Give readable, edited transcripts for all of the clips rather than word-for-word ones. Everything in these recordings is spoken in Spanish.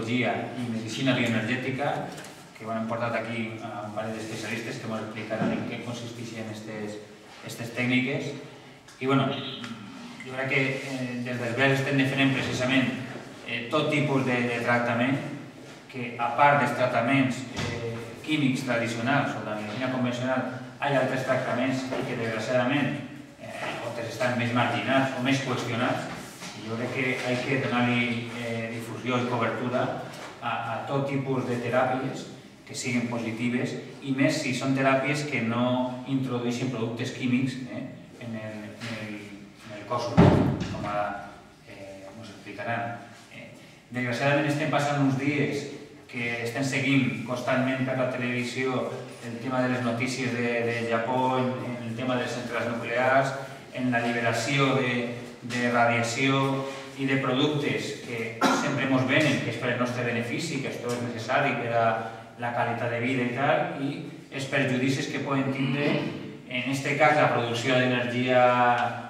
biotecnologia i medicina bioenergètica, que han portat aquí un parell d'especialistes que ens explicaran en què consisteixen aquestes tècniques. I bueno, jo crec que des dels BES estem defendent precisament tot tipus de tractament, que a part dels tractaments químics tradicionals o de la medicina convencional hi ha altres tractaments que desgraciadament estan més marginats o més qüestionats. Jo crec que hi ha que donar-li difusió i cobertura a tot tipus de teràpies que siguin positives, i més si són teràpies que no introdueixin productes químics en el cos humà, com ens explicaran. Desgraciadament estem passant uns dies que estem seguint constantment per la televisió el tema de les notícies del Japó, el tema de les centrals nuclears, en la liberació de radiació i de productes que sempre ens venen, que és per al nostre benefici, que això és necessari per a la qualitat de vida i tal, i els perjudicis que poden tindre, en aquest cas, la producció d'energia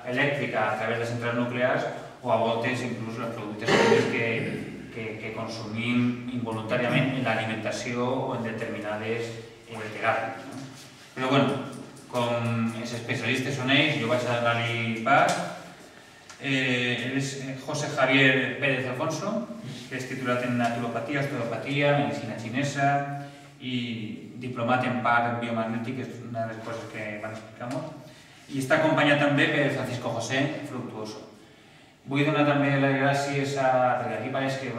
elèctrica a través de centrals nuclears o a voltes inclús els productes que consumim involuntàriament en l'alimentació o en determinades teràpies. Però bé, com els especialistes són ells, jo vaig a donar-li pas. Ell és José Javier Pérez Alfonso, que és titulat en naturopatia, osteopatia, medicina xinesa i diplomat en part biomagnétic, és una de les coses que van explicar molt. I està acompanyat també per Francisco José Fructuoso. Vull donar també les gràcies perquè aquí pareix que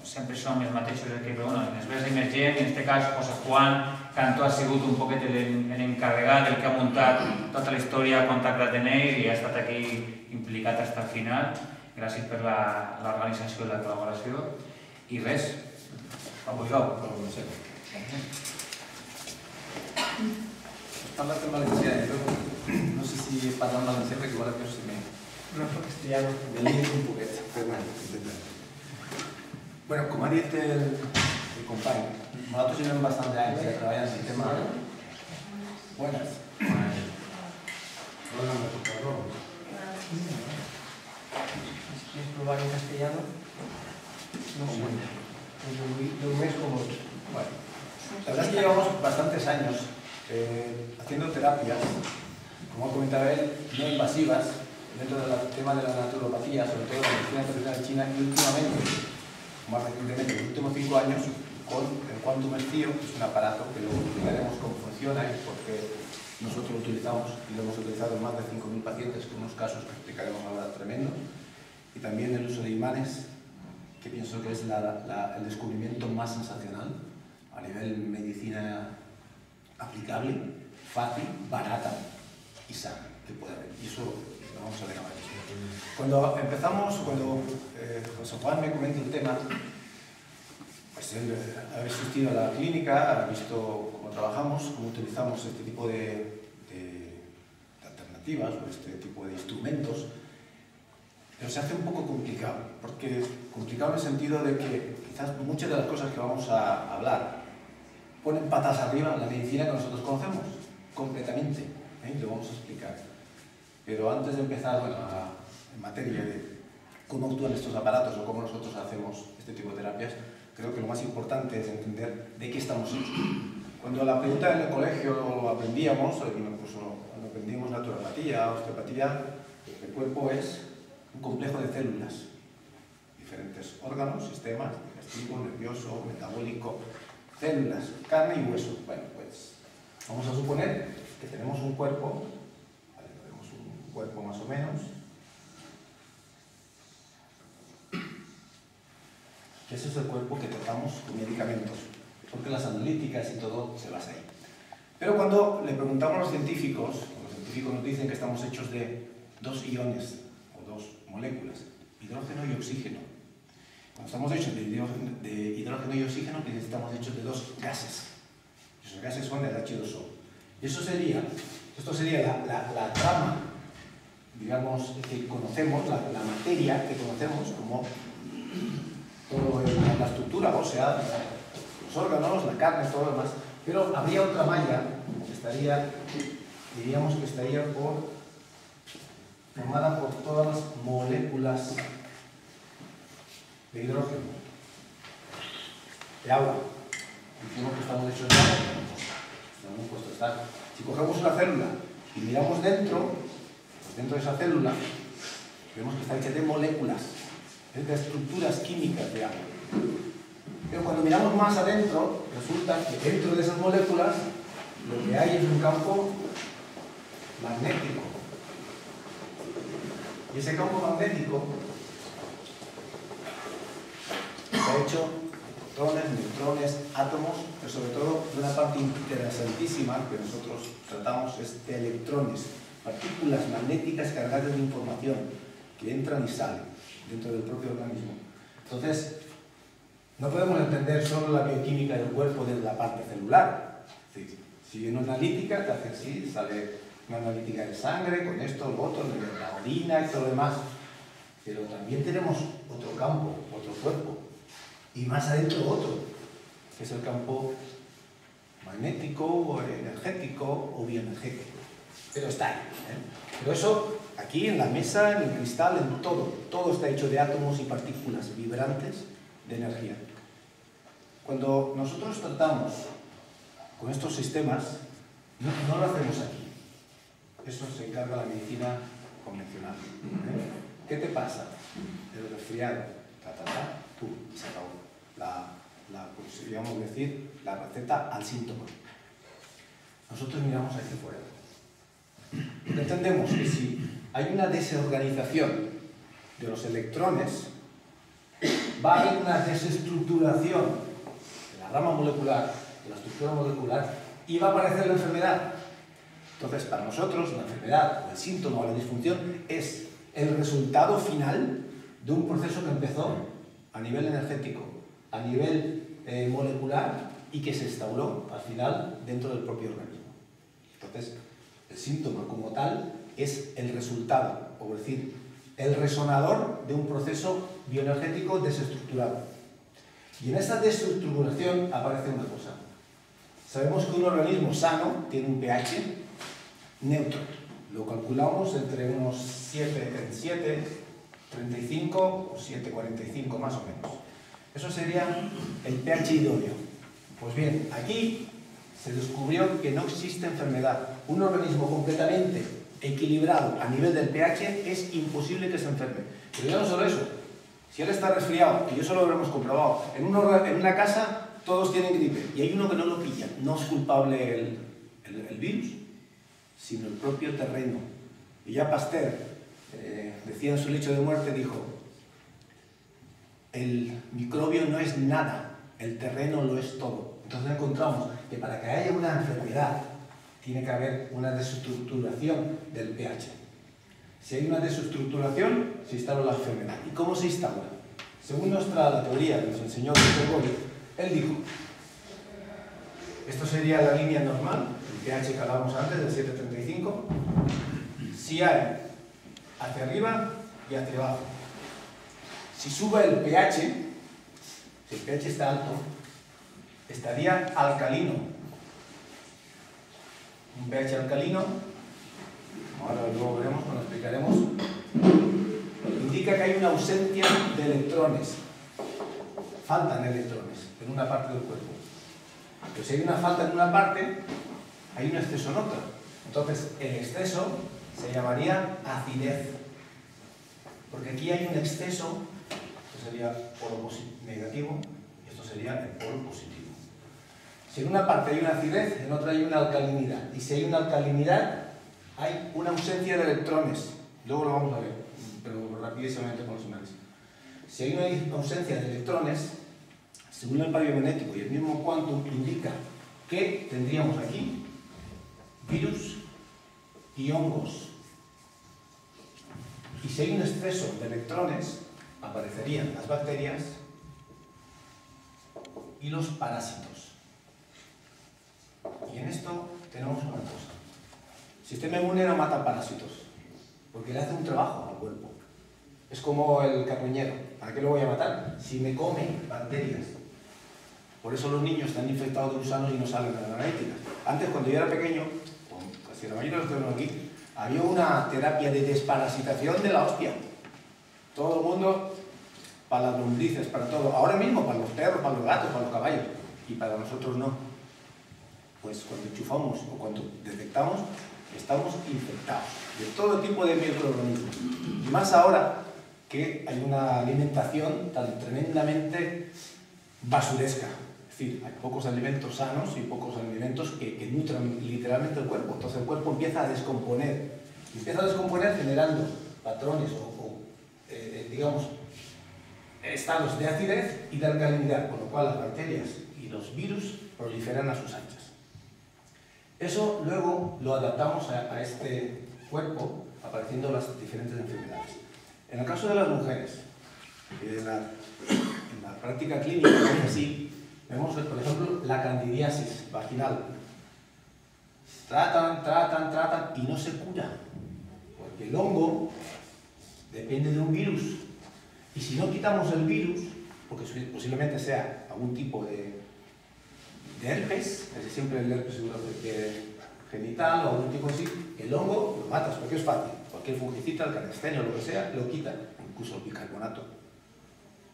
sempre som els mateixos, però en els BES emergent, en aquest cas José Juan Cantó ha sigut un poquet l'encarregat, el que ha muntat tota la història, ha contactat amb ell i ha estat aquí implicat fins al final. Gràcies per l'organització i la col·laboració. I res, Pau-Pujol. Parlat en valencià, no sé si parlar en valencià perquè igual que se me... No, en castellano. Me lío un poquet, però bueno, intentaré. Bueno, com ha dit el company, nosaltres llevem bastant anys treballant en el tema... Buenas. Hola, me toca robo. ¿Quieres probar en castellano? No sé. Lo mes como... Bueno, la verdad es que llevamos bastantes años haciendo terapias, como ha comentado él, no invasivas, dentro del tema de la naturopatía, sobre todo la medicina tradicional china, y últimamente, más recientemente, en los últimos 5 años, con el Quantum Estío, que es un aparato que luego explicaremos cómo funciona y por qué nosotros lo utilizamos y lo hemos utilizado en más de 5.000 pacientes, con unos casos que explicaremos ahora tremendos, y también el uso de imanes, que pienso que es el descubrimiento más sensacional a nivel medicina aplicable, fácil, barata y sana que puede haber. Y eso lo vamos a ver ahora. Cuando empezamos, cuando José Juan me comenta el tema, pues él ha asistido a la clínica, ha visto cómo trabajamos, cómo utilizamos este tipo de alternativas o este tipo de instrumentos, pero se hace un poco complicado, porque complicado en el sentido de que quizás muchas de las cosas que vamos a hablar ponen patas arriba la medicina que nosotros conocemos, completamente, lo vamos a explicar. Pero antes de empezar en materia de cómo actúan estos aparatos o cómo nosotros hacemos este tipo de terapias, creo que lo más importante es entender de qué estamos hechos. Cuando la pregunta en el colegio lo aprendíamos, incluso cuando aprendimos naturopatía, osteopatía, el cuerpo es un complejo de células, diferentes órganos, sistemas, digestivo, nervioso, metabólico, células, carne y hueso. Bueno, pues vamos a suponer que tenemos un cuerpo, tenemos un cuerpo más o menos, que ese es el cuerpo que tratamos con medicamentos, porque las analíticas y todo se basa ahí. Pero cuando le preguntamos a los científicos nos dicen que estamos hechos de 2 iones o 2 moléculas, hidrógeno y oxígeno. Cuando estamos hechos de hidrógeno y oxígeno, estamos hechos de 2 gases. Esos gases son el H2O. Y esto sería la trama, digamos, que conocemos, la materia que conocemos como toda la estructura ósea, los órganos, la carne, todo lo demás. Pero habría otra malla que estaría, diríamos que estaría formada por todas las moléculas de hidrógeno. de agua. Decimos que estamos hechos de agua, estamos puestos a estar. Si cogemos una célula y miramos dentro, pues dentro de esa célula, vemos que está hecha de moléculas, de estructuras químicas de agua. Pero cuando miramos más adentro, resulta que dentro de esas moléculas lo que hay es un campo magnético. Y ese campo magnético está hecho de protones, neutrones, átomos, pero sobre todo de una parte interesantísima que nosotros tratamos es de electrones, partículas magnéticas cargadas de información que entran y salen dentro del propio organismo. Entonces, no podemos entender solo la bioquímica del cuerpo desde la parte celular. Sí, si una analítica te hace así, sale una analítica de sangre, con esto, lo otro, de la orina y todo lo demás. Pero también tenemos otro campo, otro cuerpo. Y más adentro otro, que es el campo magnético, o energético o bioenergético. Pero está ahí. Pero eso, aquí en la mesa, en el cristal, en todo. Todo está hecho de átomos y partículas vibrantes de energía. Cuando nosotros tratamos con estos sistemas, no lo hacemos aquí. Eso se encarga la medicina convencional. ¿Qué te pasa? El resfriado, y se acabó. Podríamos decir, la receta al síntoma. Nosotros miramos aquí fuera. Porque entendemos que si hay una desorganización de los electrones, va a haber una desestructuración de la rama molecular, de la estructura molecular, y va a aparecer la enfermedad. Entonces, para nosotros, la enfermedad, o el síntoma o la disfunción es el resultado final de un proceso que empezó a nivel energético, a nivel molecular y que se instauró al final dentro del propio organismo. Entonces, el síntoma como tal es el resultado, o decir, el resonador de un proceso bioenergético desestructurado. Y en esa desestructuración aparece una cosa. Sabemos que un organismo sano tiene un pH neutro. Lo calculamos entre unos 7,35 o 7,45 más o menos. Eso sería el pH idóneo. Pues bien, aquí se descubrió que no existe enfermedad. Un organismo completamente equilibrado a nivel del pH es imposible que se enferme. Pero ya no solo eso. Si él está resfriado, y eso lo habremos comprobado, en una casa todos tienen gripe y hay uno que no lo pilla. No es culpable el virus, sino el propio terreno. Y ya Pasteur decía en su lecho de muerte, dijo, el microbio no es nada, el terreno lo es todo. Entonces encontramos que para que haya una enfermedad tiene que haber una desestructuración del pH. Si hay una desestructuración, se instaura la enfermedad. ¿Y cómo se instaura? Según la teoría que nos enseñó el Dr. Boyle, él dijo, esto sería la línea normal, el pH que hablábamos antes, del 7,35, si hay hacia arriba y hacia abajo. Si sube el pH, si el pH está alto, estaría alcalino. Un pH alcalino, ahora luego veremos, cuando explicaremos, indica que hay una ausencia de electrones. Faltan electrones en una parte del cuerpo. Pero si hay una falta en una parte, hay un exceso en otra. Entonces, el exceso se llamaría acidez. Porque aquí hay un exceso, esto sería polo negativo, y esto sería el polo positivo. Si en una parte hay una acidez, en otra hay una alcalinidad. Y si hay una alcalinidad, hay una ausencia de electrones. Luego lo vamos a ver, pero rapidísimamente con los análisis. Si hay una ausencia de electrones, según el magnético y el mismo quantum, indica que tendríamos aquí virus y hongos. Y si hay un exceso de electrones, aparecerían las bacterias y los parásitos. Y en esto tenemos una cosa. El sistema inmune no mata parásitos, porque le hace un trabajo al cuerpo. Es como el carroñero. ¿Para qué lo voy a matar? Si me come bacterias. Por eso los niños están infectados de gusanos y no salen de la analítica. Antes, cuando yo era pequeño, casi la mayoría de los que tenemos aquí, había una terapia de desparasitación de la hostia. Todo el mundo para las lombrices, para todo. Ahora mismo para los perros, para los gatos, para los caballos. Y para nosotros no. Pues cuando enchufamos o cuando detectamos, estamos infectados de todo tipo de microorganismos. Y más ahora que hay una alimentación tan tremendamente basuresca. Es decir, hay pocos alimentos sanos y pocos alimentos que nutran literalmente el cuerpo. Entonces el cuerpo empieza a descomponer. Empieza a descomponer generando patrones digamos, estados de acidez y de alcalinidad, con lo cual las bacterias y los virus proliferan a sus anchas. Eso luego lo adaptamos a este cuerpo, apareciendo las diferentes enfermedades. En el caso de las mujeres, en la práctica clínica, sí, vemos, por ejemplo, la candidiasis vaginal. Tratan y no se cura, porque el hongo depende de un virus. Y si no quitamos el virus, porque posiblemente sea algún tipo de herpes, casi siempre el herpes genital o algún tipo así, el hongo lo matas, porque es fácil. Cualquier fungicida, el canestenio, lo que sea, lo quita, incluso el bicarbonato.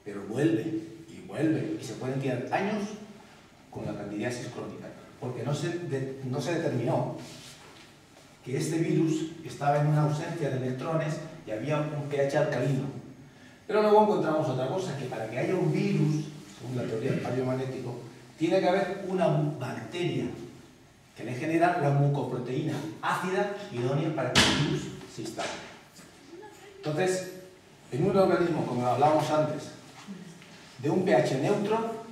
Pero vuelve, y se pueden tirar años con la candidiasis crónica, porque no se determinó que este virus estaba en una ausencia de electrones y había un pH alcalino. Pero luego encontramos otra cosa, que para que haya un virus, según la teoría del cambio magnético, tiene que haber una bacteria que le genera la mucoproteína ácida idónea para que el virus se instale. Entonces, en un organismo, como hablábamos antes, de un pH neutro,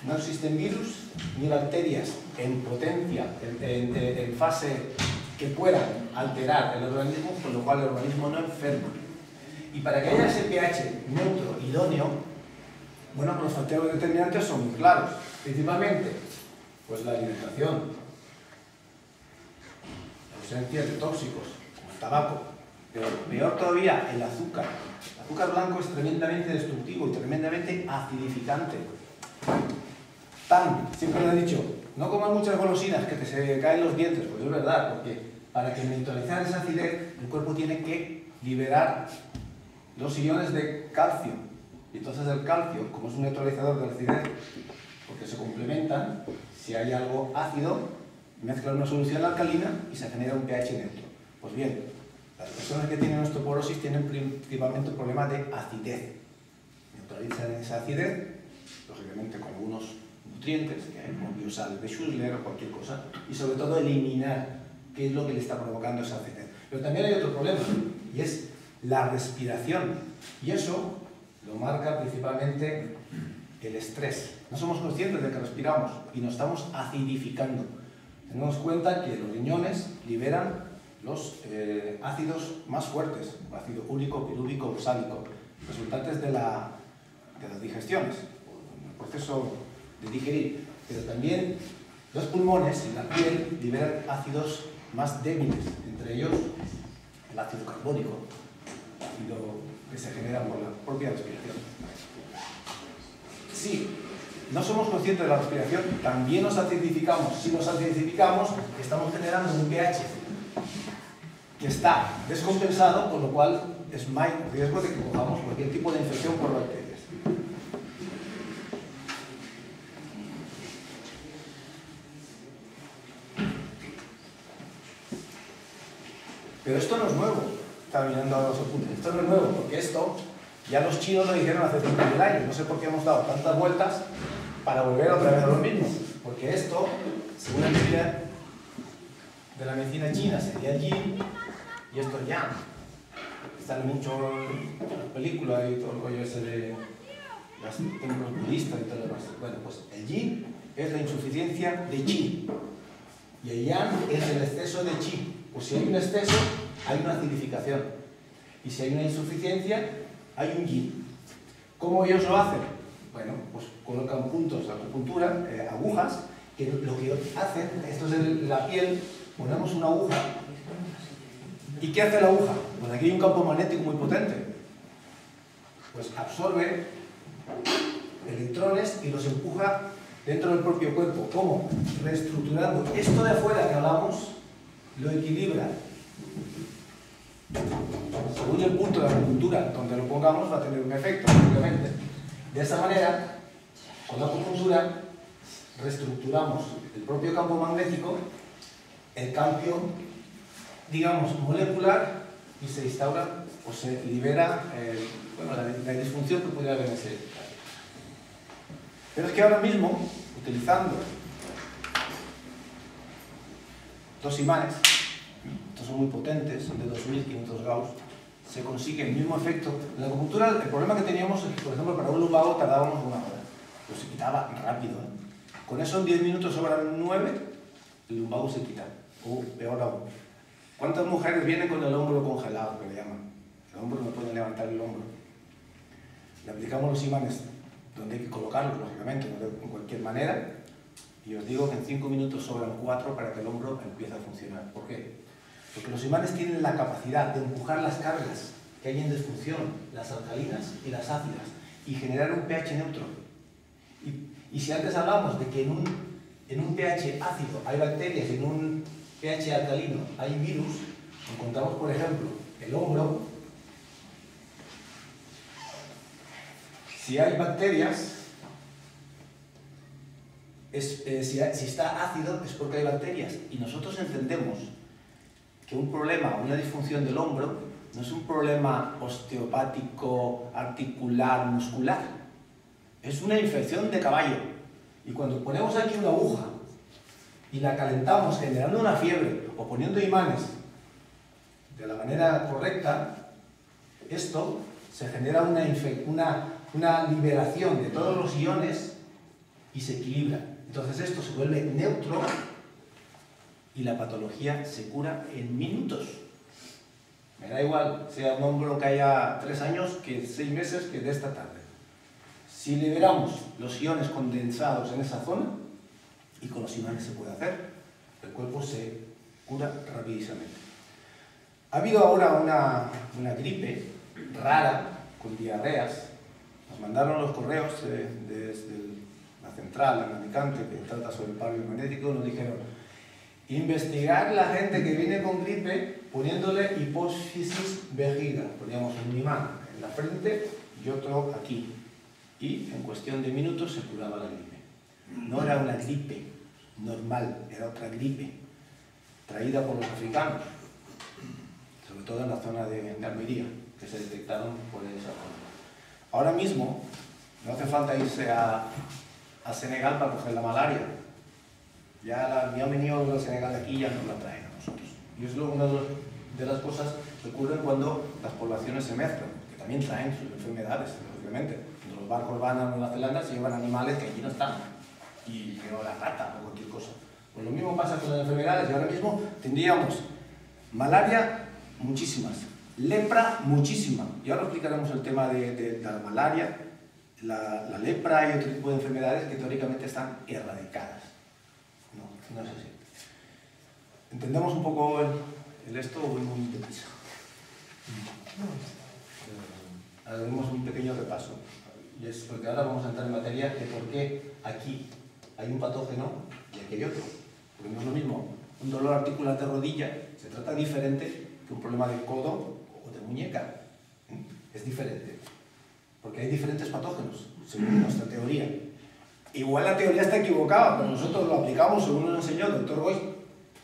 no existen virus ni bacterias en potencia, en fase que puedan alterar el organismo, con lo cual el organismo no enferma. Y para que haya ese pH neutro idóneo, bueno, los factores determinantes son muy claros. Principalmente, pues la alimentación, la ausencia de tóxicos, como el tabaco, pero peor todavía, el azúcar. El azúcar blanco es tremendamente destructivo y tremendamente acidificante. Siempre lo he dicho, no comas muchas golosinas que te se caen los dientes, pues es verdad, porque para que neutralizar esa acidez, el cuerpo tiene que liberar los iones de calcio. Y entonces el calcio, como es un neutralizador de la acidez, porque se complementan, si hay algo ácido, mezcla una solución alcalina y se genera un pH neutro. Pues bien, las personas que tienen osteoporosis tienen principalmente un problema de acidez. Neutralizan esa acidez, lógicamente con algunos nutrientes, que hay como biosal de Schussler o cualquier cosa, y sobre todo eliminar qué es lo que le está provocando esa acidez. Pero también hay otro problema, y es la respiración. Y eso lo marca principalmente el estrés. No somos conscientes de que respiramos y nos estamos acidificando. Tenemos cuenta que los riñones liberan los ácidos más fuertes, ácido úrico, pirúvico, oxálico, resultantes de las digestiones, el proceso de digerir. Pero también los pulmones y la piel liberan ácidos más débiles, entre ellos el ácido carbónico, ácido que se genera por la propia respiración. Si no somos conscientes de la respiración, también nos acidificamos. Si nos acidificamos, estamos generando un pH que está descompensado, con lo cual es más riesgo de que cojamos cualquier tipo de infección por bacterias. Pero esto no es nuevo. Estaba mirando a los apuntes. Esto no es nuevo, porque esto ya los chinos lo dijeron hace 5.000 años. No sé por qué hemos dado tantas vueltas para volver otra vez a lo mismo. Porque esto, según la teoría de la medicina china, sería yin y esto es yang. Están mucho en la película y todo el rollo ese de los templos budistas y todo lo demás. Bueno, pues el yin es la insuficiencia de chi y el yang es el exceso de chi. Pues si hay un exceso, hay una acidificación. Y si hay una insuficiencia, hay un yin. ¿Cómo ellos lo hacen? Bueno, pues colocan puntos de acupuntura, agujas, que lo que hacen, esto es la piel, ponemos una aguja. ¿Y qué hace la aguja? Pues aquí hay un campo magnético muy potente. Pues absorbe electrones y los empuja dentro del propio cuerpo. ¿Cómo? Reestructurando. Esto de afuera que hablamos lo equilibra. Según el punto de la acupuntura donde lo pongamos va a tener un efecto, obviamente. De esa manera, con la acupuntura, reestructuramos el propio campo magnético, el cambio, digamos, molecular, y se instaura o se libera bueno, la disfunción que pudiera haber en ese caso. Pero es que ahora mismo, utilizando dos imanes, estos son muy potentes, son de 2500 Gauss, se consigue el mismo efecto. En la acupuntura el problema que teníamos es que, por ejemplo, para un lumbago tardábamos 1 hora, pero se quitaba rápido, ¿eh? Con eso en 10 minutos sobran 9, el lumbago se quita, o peor aún. ¿Cuántas mujeres vienen con el hombro congelado, que le llaman? El hombro no pueden levantar el hombro. Le aplicamos los imanes donde hay que colocarlos, lógicamente, no de cualquier manera, y os digo que en 5 minutos sobran 4 para que el hombro empiece a funcionar. ¿Por qué? Porque los imanes tienen la capacidad de empujar las cargas que hay en disfunción, las alcalinas y las ácidas, y generar un pH neutro. Y si antes hablamos de que en un pH ácido hay bacterias y en un pH alcalino hay virus, encontramos, por ejemplo, el hombro. Si hay bacterias, si está ácido es porque hay bacterias. Y nosotros entendemos que un problema, una disfunción del hombro, no es un problema osteopático, articular, muscular. Es una infección de caballo. Y cuando ponemos aquí una aguja y la calentamos generando una fiebre o poniendo imanes de la manera correcta, esto se genera una liberación de todos los iones y se equilibra. Entonces esto se vuelve neutro y la patología se cura en minutos. Me da igual, sea un hombro que haya 3 años, que 6 meses, que de esta tarde. Si liberamos los iones condensados en esa zona, y con los imanes se puede hacer, el cuerpo se cura rapidísimamente. Ha habido ahora una gripe rara, con diarreas. Nos mandaron los correos desde la central en Alicante, que trata sobre el paro magnético, nos dijeron: investigar la gente que viene con gripe poniéndole hipófisis vejiga. Poníamos un imán en la frente y otro aquí. Y en cuestión de minutos se curaba la gripe. No era una gripe normal, era otra gripe, traída por los africanos, sobre todo en la zona de Almería, que se detectaron por esa zona. Ahora mismo no hace falta irse a Senegal para coger la malaria. Ya han venido los de Senegal aquí y ya nos la traen a nosotros. Y es una de las cosas que ocurren cuando las poblaciones se mezclan, que también traen sus enfermedades, obviamente. Cuando los barcos van a Nueva Zelanda se llevan animales que allí no están, y o la rata o cualquier cosa. Pues lo mismo pasa con las enfermedades, y ahora mismo tendríamos malaria muchísimas, lepra muchísima, y ahora explicaremos el tema de la malaria, la lepra y otro tipo de enfermedades que teóricamente están erradicadas. No es así. ¿Entendemos un poco esto o voy muy deprisa? Haremos un pequeño repaso, y es porque ahora vamos a entrar en materia de por qué aquí hay un patógeno y aquí hay otro. Porque no es lo mismo un dolor articular de rodilla, se trata diferente que un problema de codo o de muñeca. Es diferente, porque hay diferentes patógenos, según nuestra teoría. Igual la teoría está equivocada, pero nosotros lo aplicamos según nos enseñó el doctor Boyce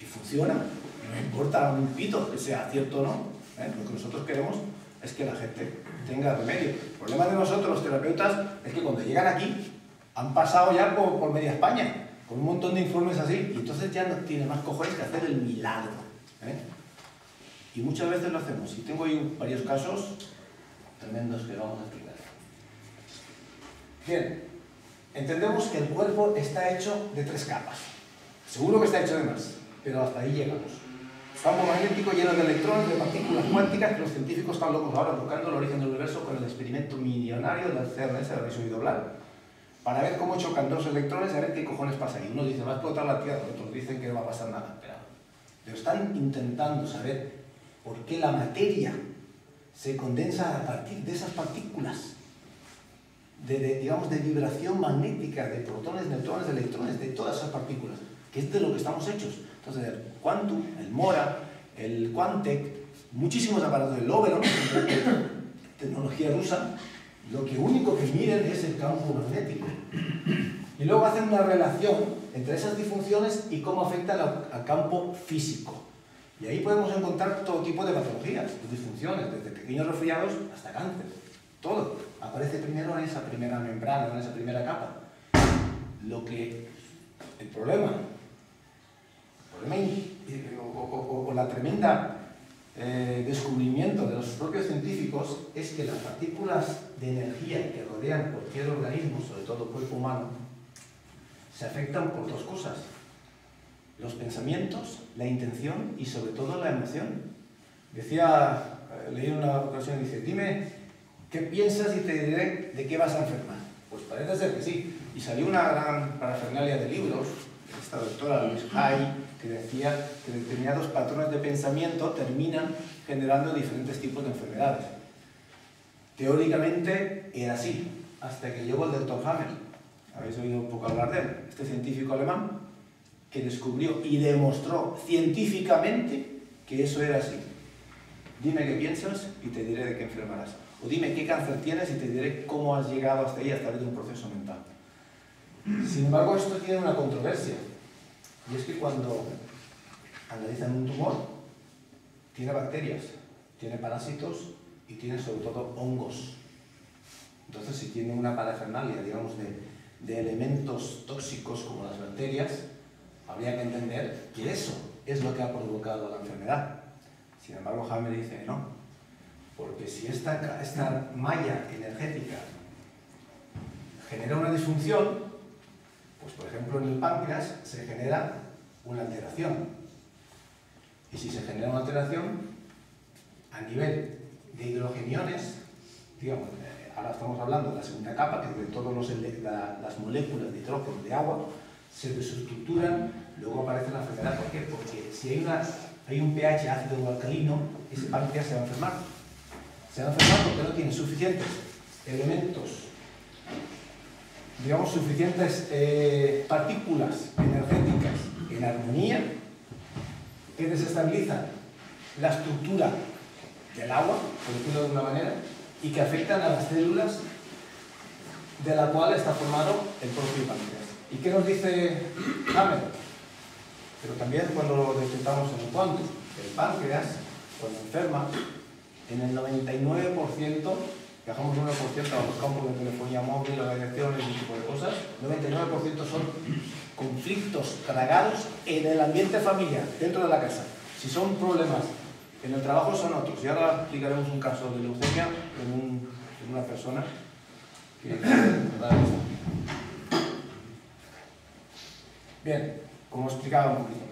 y funciona. No importa un pito que sea cierto o no. Lo que nosotros queremos es que la gente tenga remedio. El problema de nosotros, los terapeutas, es que cuando llegan aquí han pasado ya por media España, con un montón de informes así, y entonces ya no tiene más cojones que hacer el milagro. Y muchas veces lo hacemos. Y tengo ahí varios casos tremendos que vamos a explicar. Bien. Entendemos que el cuerpo está hecho de 3 capas. Seguro que está hecho de más, pero hasta ahí llegamos. Campo magnético lleno de electrones, de partículas cuánticas, que los científicos están locos ahora buscando el origen del universo con el experimento millonario del CERN, del riso hidroblado, para ver cómo chocan 2 electrones y a ver qué cojones pasa ahí. Unos dicen va a explotar la Tierra, otros dicen que no va a pasar nada. Pero están intentando saber por qué la materia se condensa a partir de esas partículas. Digamos, de vibración magnética, de protones, neutrones, electrones, de todas esas partículas, que es de lo que estamos hechos. Entonces, el Quantum, el Mora, el Quantec, muchísimos aparatos, el Oberon, tecnología rusa, lo que único que miden es el campo magnético. Y luego hacen una relación entre esas disfunciones y cómo afectan al campo físico. Y ahí podemos encontrar todo tipo de patologías, de disfunciones, desde pequeños resfriados hasta cáncer. Todo aparece primero en esa primera membrana, en esa primera capa. El problema o la tremenda descubrimiento de los propios científicos es que las partículas de energía que rodean cualquier organismo, sobre todo el cuerpo humano, se afectan por dos cosas: los pensamientos, la intención y sobre todo la emoción. Leí en una ocasión, dice, dime qué piensas y te diré de qué vas a enfermar. Pues parece ser que sí. Y salió una gran parafernalia de libros, esta doctora Louise Hay, que decía que determinados patrones de pensamiento terminan generando diferentes tipos de enfermedades. Teóricamente era así, hasta que llegó el doctor Hammer. Habéis oído un poco hablar de él, este científico alemán que descubrió y demostró científicamente que eso era así. Dime qué piensas y te diré de qué enfermarás. O dime qué cáncer tienes y te diré cómo has llegado hasta ahí a través de un proceso mental. Sin embargo, esto tiene una controversia. Y es que cuando analizan un tumor, tiene bacterias, tiene parásitos y tiene sobre todo hongos. Entonces, si tiene una parafernalia, digamos, de elementos tóxicos como las bacterias, habría que entender que eso es lo que ha provocado la enfermedad. Sin embargo, Hammer dice no, porque si esta malla energética genera una disfunción, pues por ejemplo en el páncreas se genera una alteración. Y si se genera una alteración, a nivel de hidrogeniones, digamos, ahora estamos hablando de la segunda capa, que es de todas las moléculas de hidrógeno de agua, se desestructuran, luego aparece la enfermedad. ¿Por qué? Porque si hay un pH ácido o alcalino, ese páncreas se va a enfermar. Se va a enfermar porque no tiene suficientes elementos, digamos, suficientes partículas energéticas en armonía que desestabilizan la estructura del agua, por decirlo de una manera, y que afectan a las células de la cual está formado el propio páncreas. ¿Y qué nos dice Hammer? Pero también cuando lo detectamos en el cuanto, el páncreas, cuando enferma, en el 99%, viajamos 1% a los campos de telefonía móvil, la radiación, ese tipo de cosas, 99% son conflictos cargados en el ambiente familiar, dentro de la casa. Si son problemas en el trabajo, son otros. Y ahora explicaremos un caso de leucemia en una persona que... Bien, como explicaba un poquito,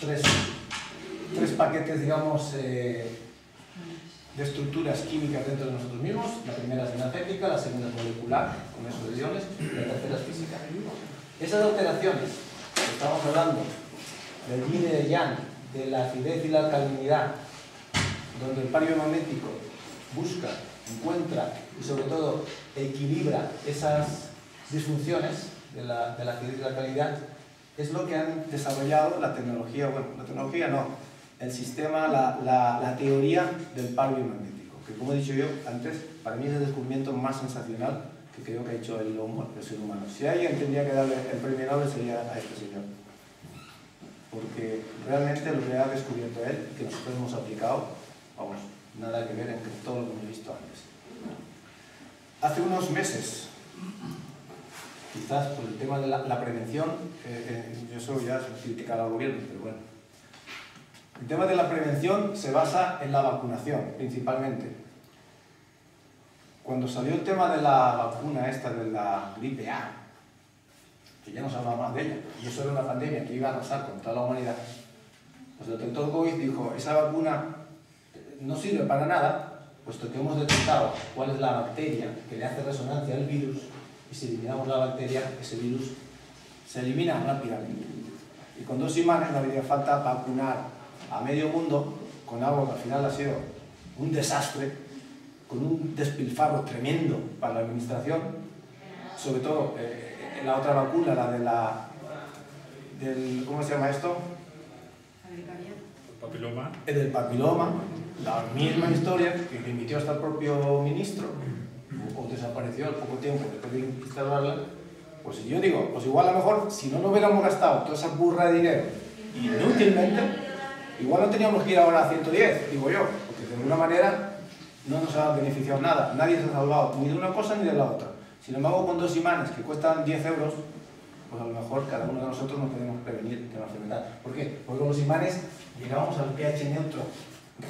tres paquetes, digamos, de estructuras químicas dentro de nosotros mismos. La primera es energética, la segunda es molecular, con esos de iones, y la tercera es física. Esas alteraciones, estamos hablando del yin y del yang, de la acidez y la alcalinidad, donde el par biomagnético busca, encuentra y sobre todo equilibra esas disfunciones de la acidez y la alcalinidad, es lo que han desarrollado la tecnología, bueno, la tecnología no, el sistema, la teoría del par biomagnético, que como he dicho yo antes, para mí es el descubrimiento más sensacional que creo que ha hecho el ser humano. Si alguien tendría que darle el premio Nobel sería a este señor, porque realmente lo que ha descubierto él, que nosotros hemos aplicado, vamos, nada que ver en todo lo que hemos visto antes. Hace unos meses, quizás por el tema de la prevención, yo eso ya es criticar al gobierno, pero bueno. El tema de la prevención se basa en la vacunación, principalmente. Cuando salió el tema de la vacuna esta de la gripe A, que ya no se hablaba más de ella, y eso era una pandemia que iba a arrasar con toda la humanidad, pues el doctor Goiz dijo, esa vacuna no sirve para nada, puesto que hemos detectado cuál es la bacteria que le hace resonancia al virus, y si eliminamos la bacteria, ese virus se elimina rápidamente. Y con 2 imanes no había falta vacunar a medio mundo con algo que al final ha sido un desastre, con un despilfarro tremendo para la administración, sobre todo la otra vacuna, la del ¿cómo se llama esto? El papiloma. El del papiloma, la misma historia que emitió hasta el propio ministro, o desapareció al poco tiempo después de instalarla, pues yo digo, pues igual a lo mejor si no nos hubiéramos gastado toda esa burra de dinero inútilmente, igual no teníamos que ir ahora a 110, digo yo, porque de alguna manera no nos ha beneficiado nada, nadie se ha salvado ni de una cosa ni de la otra. Sin embargo, con 2 imanes que cuestan 10 euros, pues a lo mejor cada uno de nosotros nos podemos prevenir de la enfermedad. ¿Por qué? Porque con los imanes llegábamos al pH neutro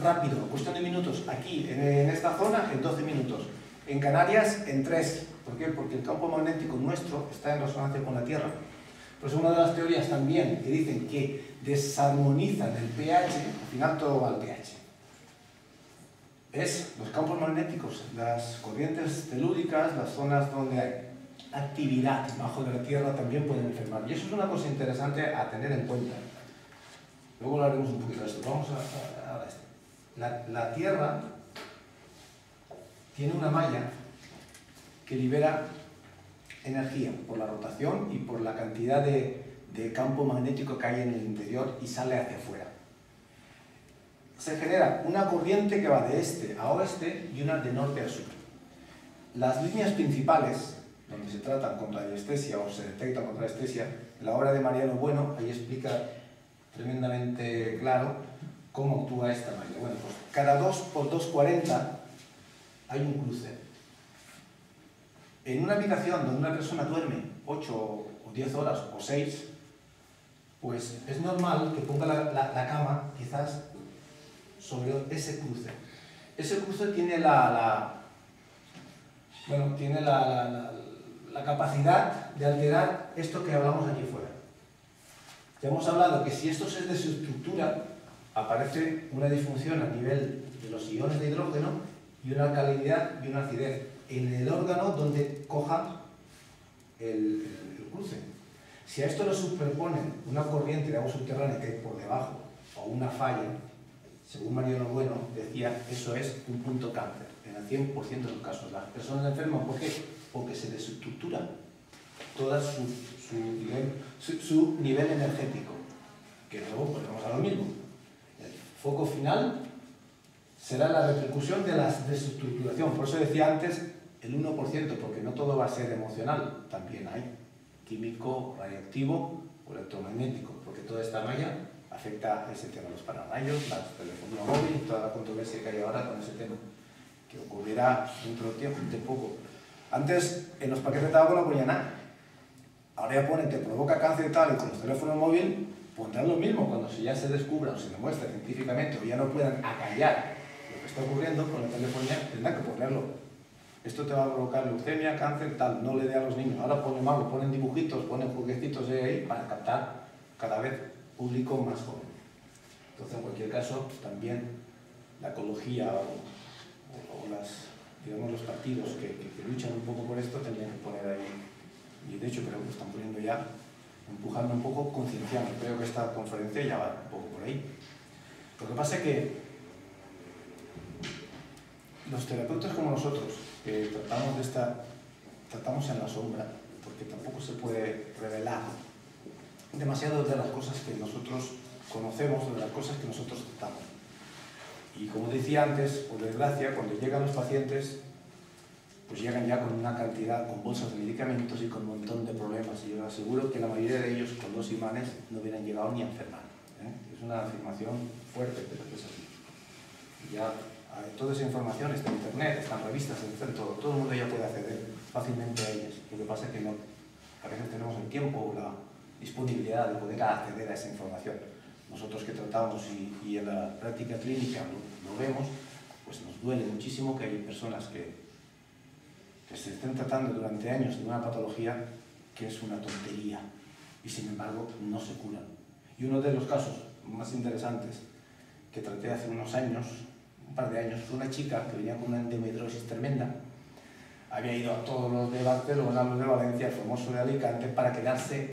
rápido, cuestión de minutos, aquí en esta zona en 12 minutos, en Canarias en 3. ¿Por qué? Porque el campo magnético nuestro está en resonancia con la Tierra. Pues una de las teorías también que dicen que desarmonizan el pH, al final todo va al pH. Es los campos magnéticos, las corrientes telúricas, las zonas donde hay actividad bajo de la Tierra también pueden enfermar. Y eso es una cosa interesante a tener en cuenta. Luego hablaremos un poquito de esto. Vamos a esto. La Tierra tiene una malla que libera energía por la rotación y por la cantidad de campo magnético que hay en el interior y sale hacia afuera. Se genera una corriente que va de este a oeste y una de norte a sur. Las líneas principales, donde se tratan con radiestesia o se detectan con radiestesia, en la obra de Mariano Bueno, ahí explica tremendamente claro cómo actúa esta malla. Bueno, pues cada 2 por 240 hay un cruce. En una habitación donde una persona duerme 8 o 10 horas o 6, pues es normal que ponga la cama quizás sobre ese cruce. Ese cruce tiene la capacidad de alterar esto que hablamos aquí fuera. Ya hemos hablado que si esto es de su estructura, aparece una disfunción a nivel de los iones de hidrógeno y una alcalinidad y una acidez en el órgano donde coja el cruce. Si a esto le superponen una corriente de agua subterránea que hay por debajo o una falla, según Mariano Bueno decía, eso es un punto cáncer, en el 100% de los casos. Las personas enferman, ¿por qué? Porque se desestructura todo su nivel energético, que luego volvemos a lo mismo. El foco final será la repercusión de la desestructuración. Por eso decía antes el 1%, porque no todo va a ser emocional, también hay químico, radiactivo o electromagnético, porque toda esta malla afecta a ese tema, los pararrayos, la telefonía móvil, toda la controversia que hay ahora con ese tema, que ocurrirá dentro de poco. Antes, en los paquetes de agua no ponía nada. Ahora ya ponen, te provoca cáncer y tal, y con los teléfonos móviles pondrán lo mismo. Cuando ya se descubra o se demuestre científicamente o ya no puedan acallar lo que está ocurriendo con la telefonía, tendrán que ponerlo. Esto te va a provocar leucemia, cáncer, tal, no le dé a los niños. Ahora ponen malo, ponen dibujitos, ponen jueguecitos de ahí para captar cada vez público más joven. Entonces, en cualquier caso, también la ecología o los partidos que luchan un poco por esto tendrían que poner ahí, y de hecho creo que lo están poniendo ya, empujando un poco, concienciando. Creo que esta conferencia ya va un poco por ahí. Lo que pasa es que los terapeutas como nosotros, que tratamos en la sombra, porque tampoco se puede revelar demasiado de las cosas que nosotros conocemos, de las cosas que nosotros tratamos. Y como decía antes, por desgracia, cuando llegan los pacientes, pues llegan ya con una cantidad, con bolsas de medicamentos y con un montón de problemas. Y yo os aseguro que la mayoría de ellos, con 2 imanes, no hubieran llegado ni a enfermar. Es una afirmación fuerte, pero es así. Y ya toda esa información está en internet, está en revistas, está en todo el mundo ya puede acceder fácilmente a ellas. Lo que pasa es que no, a veces tenemos el tiempo o la disponibilidad de poder acceder a esa información. Nosotros que tratamos y en la práctica clínica lo vemos, pues nos duele muchísimo que hay personas que se estén tratando durante años de una patología que es una tontería y sin embargo no se curan. Y uno de los casos más interesantes que traté hace unos años, un par de años, fue una chica que venía con una endometriosis tremenda. Había ido a todos los de Barcelona, los de Valencia, el famoso de Alicante, para quedarse